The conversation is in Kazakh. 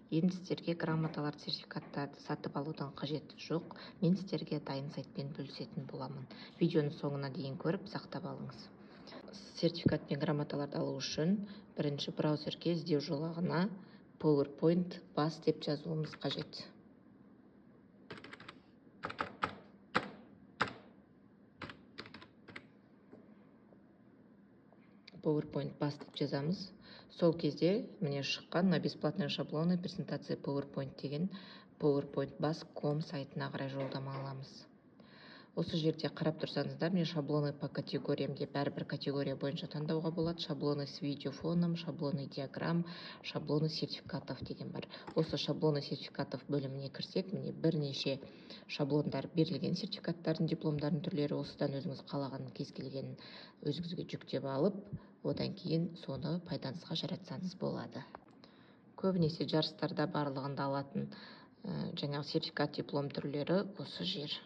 Енді сіздерге грамоталар, сертификаттарды сатып алудан қажеті жоқ. Мен сіздерге дайын сайтпен бөлісетін боламын. Видеоны соңына дейін көріп сақтап алыңыз. Сертификат пен грамоталарды алу үшін бірінші браузерге іздеу жолағына PowerPoint бас деп жазуымыз қажет. PowerPoint бас деп жазамыз. Сол кезде міне шыққан на бесплатные шаблоны презентации PowerPoint деген PowerPoint бас.com сайтына қарай жолдама аламыз. Осы жерде қарап тұрсаңыздар, міне шаблоны по категориям деп бәрбір категория бойынша таңдауға болады. Шаблоны с видеофоном, шаблоны диаграмм, шаблоны сертификатов деген бар. Осы шаблоны сертификатов бөліміне кірсек, міне бірнеше шаблондар берілген, сертификаттардың, дипломдардың түрлері. Осыдан өзіңіз қалаған кез келген өзіңізге жүктеп алып, одан кейін соны пайдаңызға жаратсаңыз болады. Көбінесе жарыстарда барлығында алатын жаңағы сертификат, диплом түрлері осы жер.